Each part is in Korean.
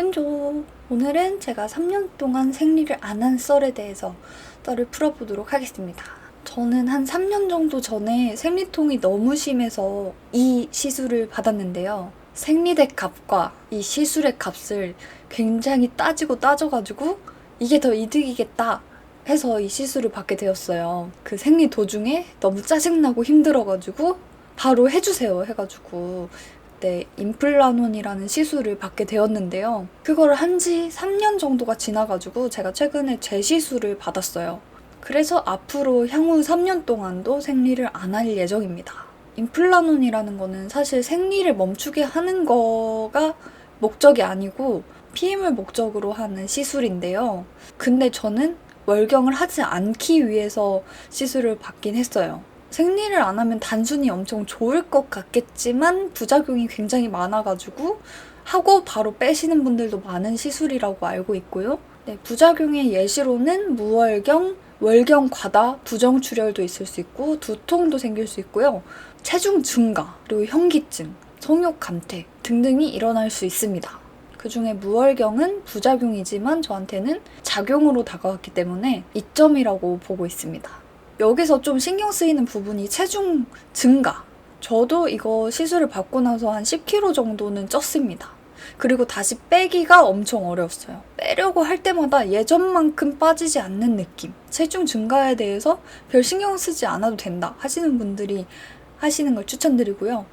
윤조! 오늘은 제가 3년 동안 생리를 안 한 썰에 대해서 썰을 풀어보도록 하겠습니다. 저는 한 3년 정도 전에 생리통이 너무 심해서 이 시술을 받았는데요. 생리대 값과 이 시술의 값을 굉장히 따져가지고 이게 더 이득이겠다 해서 이 시술을 받게 되었어요. 그 생리 도중에 너무 짜증나고 힘들어가지고 바로 해주세요 해가지고 그때 임플라논이라는 시술을 받게 되었는데요. 그걸 한 지 3년 정도가 지나가지고 제가 최근에 재시술을 받았어요. 그래서 앞으로 향후 3년 동안도 생리를 안 할 예정입니다. 임플라논이라는 거는 사실 생리를 멈추게 하는 거가 목적이 아니고 피임을 목적으로 하는 시술인데요. 근데 저는 월경을 하지 않기 위해서 시술을 받긴 했어요. 생리를 안 하면 단순히 엄청 좋을 것 같겠지만 부작용이 굉장히 많아가지고 하고 바로 빼시는 분들도 많은 시술이라고 알고 있고요. 네, 부작용의 예시로는 무월경, 월경 과다, 부정출혈도 있을 수 있고 두통도 생길 수 있고요. 체중 증가, 그리고 현기증, 성욕 감퇴 등등이 일어날 수 있습니다. 그 중에 무월경은 부작용이지만 저한테는 작용으로 다가왔기 때문에 이점이라고 보고 있습니다. 여기서 좀 신경 쓰이는 부분이 체중 증가. 저도 이거 시술을 받고 나서 한 10kg 정도는 쪘습니다. 그리고 다시 빼기가 엄청 어려웠어요. 빼려고 할 때마다 예전만큼 빠지지 않는 느낌. 체중 증가에 대해서 별 신경 쓰지 않아도 된다 하시는 분들이 하시는 걸 추천드리고요.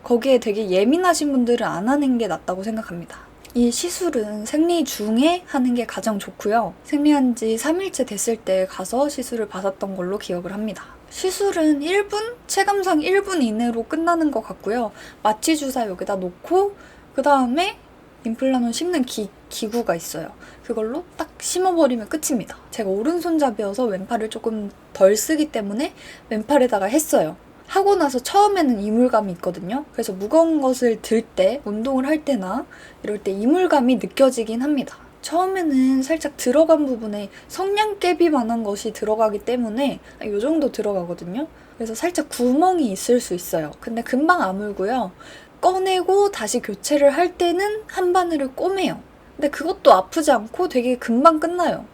거기에 되게 예민하신 분들은 안 하는 게 낫다고 생각합니다. 이 시술은 생리 중에 하는 게 가장 좋고요. 생리한 지 3일째 됐을 때 가서 시술을 받았던 걸로 기억을 합니다. 시술은 1분? 체감상 1분 이내로 끝나는 것 같고요. 마취 주사 여기다 놓고 그 다음에 임플라논 심는 기구가 있어요. 그걸로 딱 심어버리면 끝입니다. 제가 오른손잡이여서 왼팔을 조금 덜 쓰기 때문에 왼팔에다가 했어요. 하고 나서 처음에는 이물감이 있거든요. 그래서 무거운 것을 들 때, 운동을 할 때나 이럴 때 이물감이 느껴지긴 합니다. 처음에는 살짝 들어간 부분에 성냥개비만한 것이 들어가기 때문에 이 정도 들어가거든요. 그래서 살짝 구멍이 있을 수 있어요. 근데 금방 아물고요. 꺼내고 다시 교체를 할 때는 한 바늘을 꼬매요. 근데 그것도 아프지 않고 되게 금방 끝나요.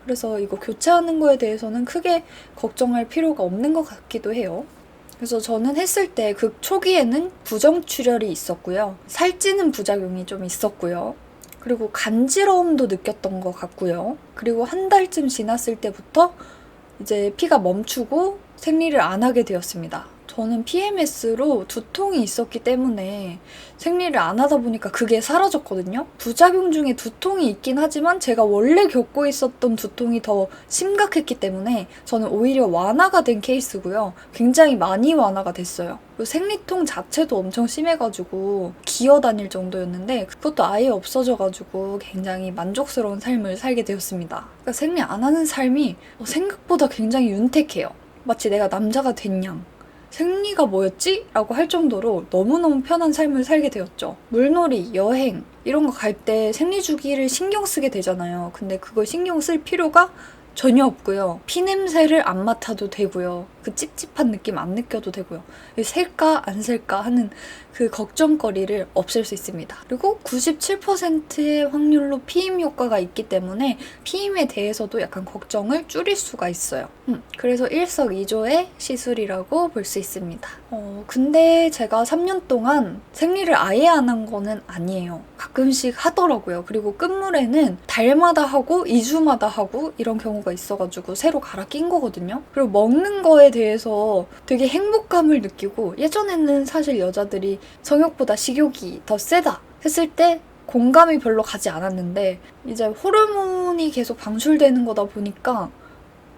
그래서 이거 교체하는 거에 대해서는 크게 걱정할 필요가 없는 것 같기도 해요. 그래서 저는 했을 때 그 초기에는 부정출혈이 있었고요. 살찌는 부작용이 좀 있었고요. 그리고 간지러움도 느꼈던 것 같고요. 그리고 한 달쯤 지났을 때부터 이제 피가 멈추고 생리를 안 하게 되었습니다. 저는 PMS로 두통이 있었기 때문에 생리를 안 하다 보니까 그게 사라졌거든요. 부작용 중에 두통이 있긴 하지만 제가 원래 겪고 있었던 두통이 더 심각했기 때문에 저는 오히려 완화가 된 케이스고요. 굉장히 많이 완화가 됐어요. 그리고 생리통 자체도 엄청 심해가지고 기어다닐 정도였는데 그것도 아예 없어져가지고 굉장히 만족스러운 삶을 살게 되었습니다. 그러니까 생리 안 하는 삶이 생각보다 굉장히 윤택해요. 마치 내가 남자가 된 양. 생리가 뭐였지? 라고 할 정도로 너무너무 편한 삶을 살게 되었죠. 물놀이, 여행 이런 거 갈 때 생리 주기를 신경 쓰게 되잖아요. 근데 그걸 신경 쓸 필요가 전혀 없고요. 피냄새를 안 맡아도 되고요. 그 찝찝한 느낌 안 느껴도 되고요. 셀까 안 셀까 하는 그 걱정거리를 없앨 수 있습니다. 그리고 97%의 확률로 피임 효과가 있기 때문에 피임에 대해서도 약간 걱정을 줄일 수가 있어요. 그래서 일석이조의 시술이라고 볼 수 있습니다. 근데 제가 3년 동안 생리를 아예 안 한 거는 아니에요. 가끔씩 하더라고요. 그리고 끝물에는 달마다 하고 2주마다 하고 이런 경우가 있어가지고 새로 갈아 낀 거거든요. 그리고 먹는 거에 대해서 되게 행복감을 느끼고 예전에는 사실 여자들이 성욕보다 식욕이 더 세다 했을 때 공감이 별로 가지 않았는데 이제 호르몬이 계속 방출되는 거다 보니까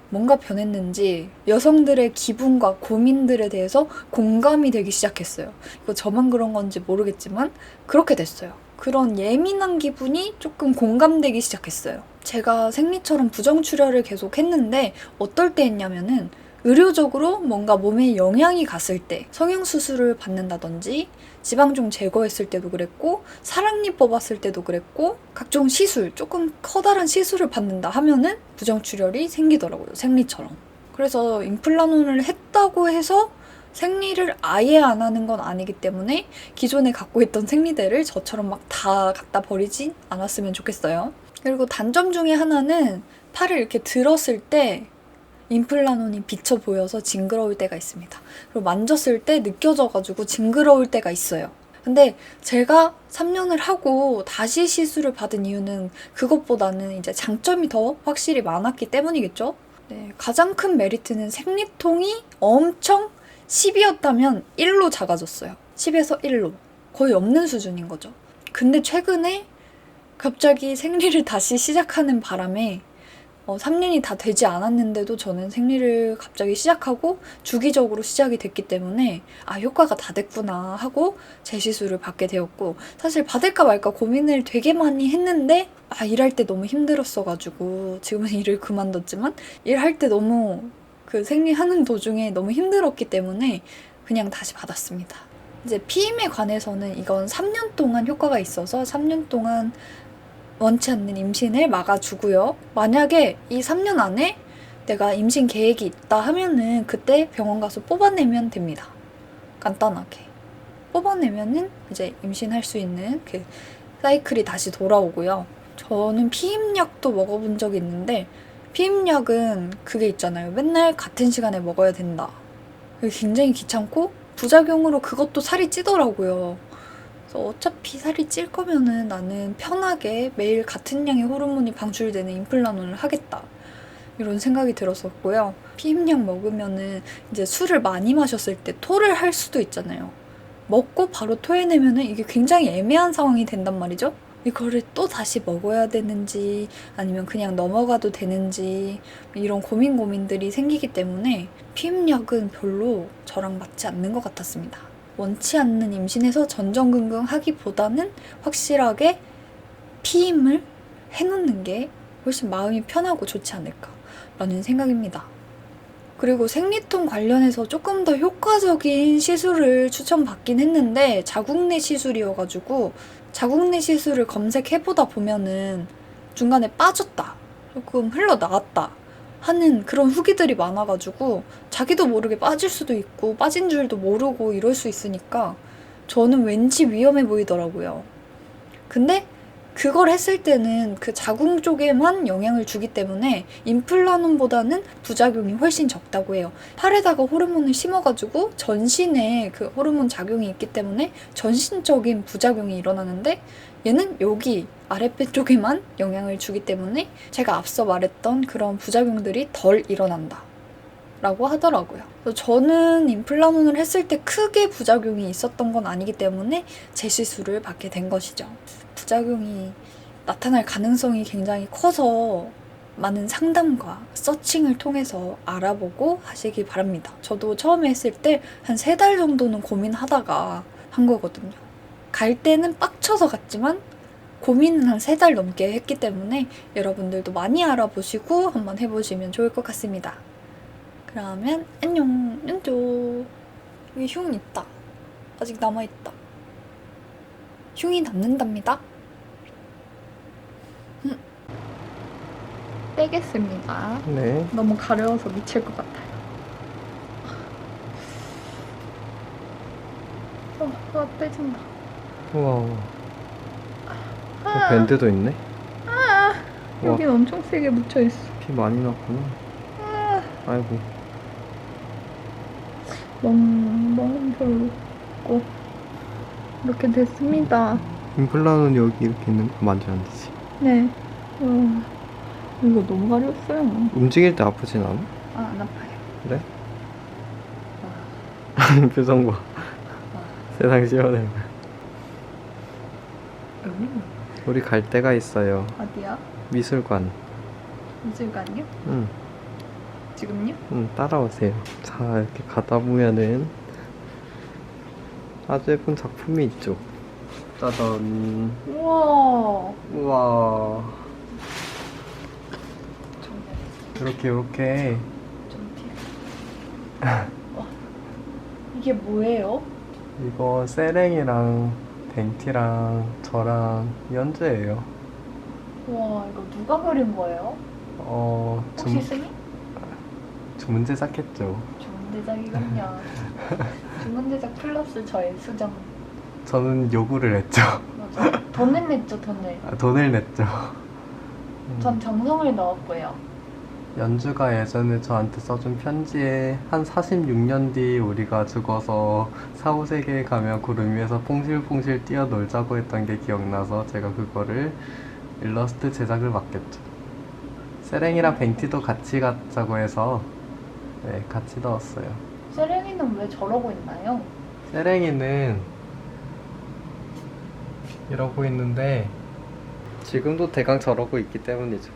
뭔가 변했는지 여성들의 기분과 고민들에 대해서 공감이 되기 시작했어요. 이거 저만 그런 건지 모르겠지만 그렇게 됐어요. 그런 예민한 기분이 조금 공감되기 시작했어요. 제가 생리처럼 부정출혈을 계속 했는데 어떨 때 했냐면은 의료적으로 뭔가 몸에 영향이 갔을 때 성형수술을 받는다든지 지방종 제거했을 때도 그랬고 사랑니 뽑았을 때도 그랬고 각종 시술, 조금 커다란 시술을 받는다 하면은 부정출혈이 생기더라고요. 생리처럼. 그래서 임플라논을 했다고 해서 생리를 아예 안 하는 건 아니기 때문에 기존에 갖고 있던 생리대를 저처럼 막 다 갖다 버리진 않았으면 좋겠어요. 그리고 단점 중에 하나는 팔을 이렇게 들었을 때 임플라논이 비쳐 보여서 징그러울 때가 있습니다. 그리고 만졌을 때 느껴져가지고 징그러울 때가 있어요. 근데 제가 3년을 하고 다시 시술을 받은 이유는 그것보다는 이제 장점이 더 확실히 많았기 때문이겠죠? 네, 가장 큰 메리트는 생리통이 엄청 10이었다면 1로 작아졌어요. 10에서 1로. 거의 없는 수준인 거죠. 근데 최근에 갑자기 생리를 다시 시작하는 바람에 3년이 다 되지 않았는데도 저는 생리를 갑자기 시작하고 주기적으로 시작이 됐기 때문에 효과가 다 됐구나 하고 재시술을 받게 되었고, 사실 받을까 말까 고민을 되게 많이 했는데 일할 때 너무 힘들었어가지고 지금은 일을 그만뒀지만 일할 때 너무 그 생리하는 도중에 너무 힘들었기 때문에 그냥 다시 받았습니다. 이제 피임에 관해서는 이건 3년 동안 효과가 있어서 3년 동안 원치 않는 임신을 막아주고요. 만약에 이 3년 안에 내가 임신 계획이 있다 하면은 그때 병원 가서 뽑아내면 됩니다. 간단하게. 뽑아내면은 이제 임신할 수 있는 그 사이클이 다시 돌아오고요. 저는 피임약도 먹어본 적이 있는데 피임약은 그게 있잖아요. 맨날 같은 시간에 먹어야 된다. 굉장히 귀찮고 부작용으로 그것도 살이 찌더라고요. 어차피 살이 찔 거면은 나는 편하게 매일 같은 양의 호르몬이 방출되는 임플라논을 하겠다. 이런 생각이 들었었고요. 피임약 먹으면은 이제 술을 많이 마셨을 때 토를 할 수도 있잖아요. 먹고 바로 토해내면은 이게 굉장히 애매한 상황이 된단 말이죠. 이거를 또 다시 먹어야 되는지 아니면 그냥 넘어가도 되는지 이런 고민들이 생기기 때문에 피임약은 별로 저랑 맞지 않는 것 같았습니다. 원치 않는 임신에서 전전긍긍 하기보다는 확실하게 피임을 해놓는 게 훨씬 마음이 편하고 좋지 않을까라는 생각입니다. 그리고 생리통 관련해서 조금 더 효과적인 시술을 추천받긴 했는데 자궁내 시술이어가지고 자궁내 시술을 검색해보다 보면은 중간에 빠졌다, 조금 흘러나왔다 하는 그런 후기들이 많아가지고 자기도 모르게 빠질 수도 있고 빠진 줄도 모르고 이럴 수 있으니까 저는 왠지 위험해 보이더라고요. 근데 그걸 했을 때는 그 자궁 쪽에만 영향을 주기 때문에 임플라논보다는 부작용이 훨씬 적다고 해요. 팔에다가 호르몬을 심어가지고 전신에 그 호르몬 작용이 있기 때문에 전신적인 부작용이 일어나는데 얘는 여기 아랫배 쪽에만 영향을 주기 때문에 제가 앞서 말했던 그런 부작용들이 덜 일어난다 라고 하더라고요. 저는 임플라논을 했을 때 크게 부작용이 있었던 건 아니기 때문에 재시술을 받게 된 것이죠. 부작용이 나타날 가능성이 굉장히 커서 많은 상담과 서칭을 통해서 알아보고 하시기 바랍니다. 저도 처음에 했을 때 한 3달 정도는 고민하다가 한 거거든요. 갈 때는 빡쳐서 갔지만 고민은 한 3달 넘게 했기 때문에 여러분들도 많이 알아보시고 한번 해보시면 좋을 것 같습니다. 그러면 안녕. 연조. 여기 흉 있다. 아직 남아있다. 흉이 남는답니다. 떼겠습니다. 네. 너무 가려워서 미칠 것 같아요. 떼진다. 우와. 밴드도 있네. 여긴 엄청 세게 묻혀있어. 피 많이 났구나. 아이고. 너무 별로고 이렇게 됐습니다. 임플라논 여기 이렇게 있는 거 만지면 안 되지. 네. 이거 너무 가려웠어요. 움직일 때 아프진 않아? 안 아파요. 그래? 표정 봐. 세상 시원해. 우리 갈 데가 있어요. 어디야? 미술관. 미술관이요? 응. 지금요? 응, 따라오세요. 자, 이렇게 가다 보면은 아주 예쁜 작품이 있죠. 짜잔. 우와. 우와. 이렇게. 이게 뭐예요? 이거 세랭이랑 댕티랑 저랑 연재예요. 와, 이거 누가 그린 거예요? 혹시 스님? 저 문제 작했죠. 저 주문대작이군요. 주문대작 플러스 저의 수정. 저는 요구를 했죠. 맞아. 돈을 냈죠, 돈을. 돈을 냈죠. 전 정성을 넣었고요. 연주가 예전에 저한테 써준 편지에 한 46년 뒤 우리가 죽어서 사후세계에 가면 구름 위에서 퐁실퐁실 뛰어놀자고 했던 게 기억나서 제가 그거를 일러스트 제작을 맡겼죠. 세랭이랑 뱅티도 같이 갖자고 해서 네, 같이 넣었어요. 세랭이는 왜 저러고 있나요? 세랭이는 이러고 있는데 지금도 대강 저러고 있기 때문이죠.